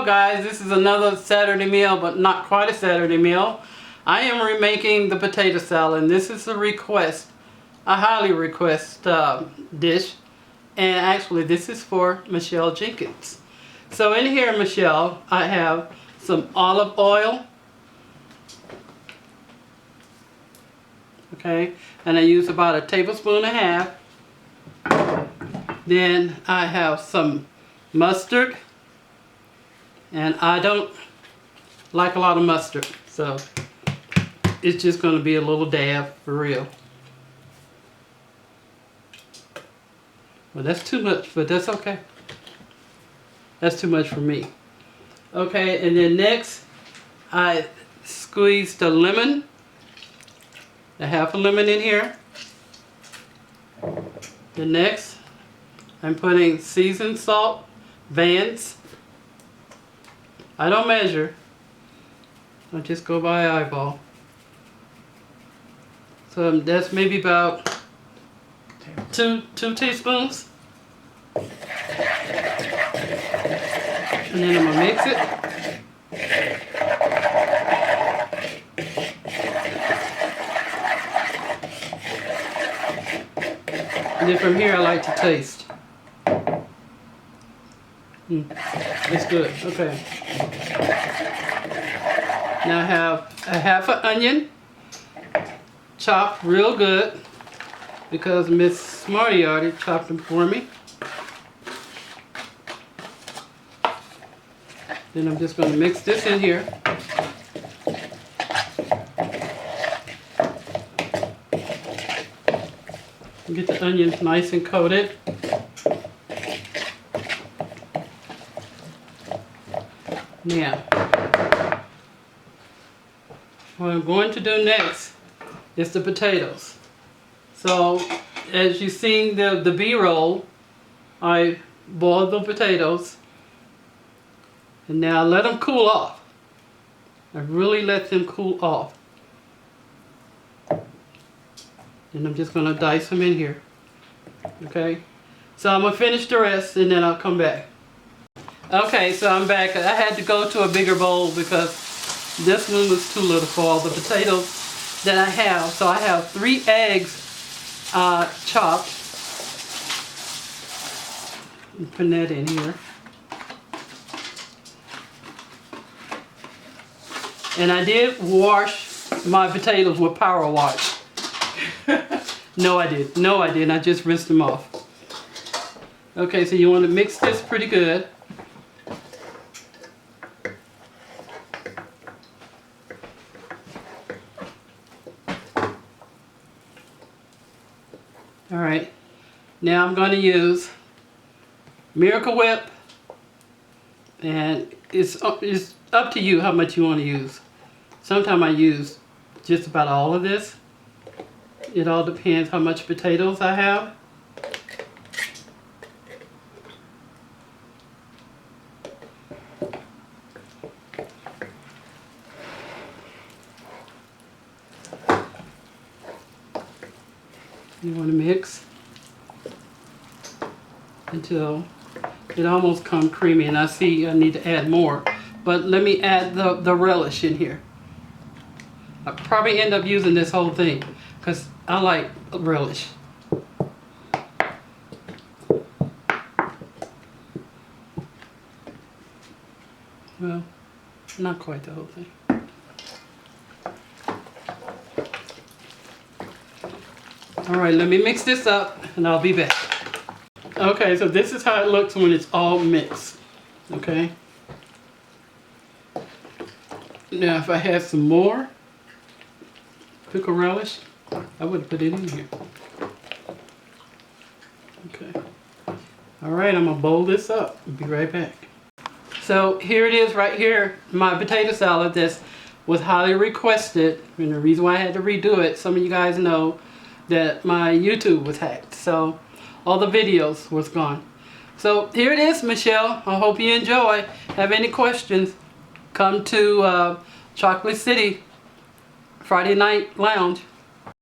guys, this is another Saturday meal, but not quite a Saturday meal. I am remaking the potato salad, and this is a request, a highly request dish. And actually this is for Michelle Jenkins. So in here, Michelle, I have some olive oil. Okay, and I use about a tablespoon and a half. Then I have some mustard. And I don't like a lot of mustard, so it's just going to be a little dab for real. Well, that's too much, but that's okay. That's too much for me. Okay, and then next, I squeezed a lemon. A half a lemon in here. The next, I'm putting seasoned salt, Vans. I don't measure. I just go by eyeball. So that's maybe about two teaspoons. And then I'm gonna mix it. And then from here I like to taste. It's good. Okay. Now I have a half an onion chopped real good because Miss Smarty already chopped them for me. Then I'm just going to mix this in here. Get the onions nice and coated. Now, what I'm going to do next is the potatoes. So, as you've seen the B-roll, I boiled the potatoes. And now I let them cool off. I really let them cool off. And I'm just going to dice them in here. Okay? So I'm going to finish the rest and then I'll come back. Okay, so I'm back. I had to go to a bigger bowl because this one was too little for all the potatoes that I have. So I have 3 eggs chopped. Put that in here. And I did wash my potatoes with power wash. No, I did. No, I didn't. I just rinsed them off. Okay, so you want to mix this pretty good. Alright, now I'm going to use Miracle Whip, and it's up to you how much you want to use. Sometimes I use just about all of this. It all depends how much potatoes I have. You want to mix until it almost comes creamy, and I see I need to add more. But let me add the relish in here. I'll probably end up using this whole thing because I like relish. Well, not quite the whole thing. Alright, let me mix this up and I'll be back. Okay, so this is how it looks when it's all mixed. Okay. Now if I had some more pickle relish, I would put it in here. Okay. Alright, I'm going to bowl this up. I'll be right back. So here it is right here, my potato salad that was highly requested. And the reason why I had to redo it, some of you guys know that my YouTube was hacked. So all the videos was gone. So here it is, Michelle. I hope you enjoy. Have any questions, come to Chocolate City Friday Night Lounge.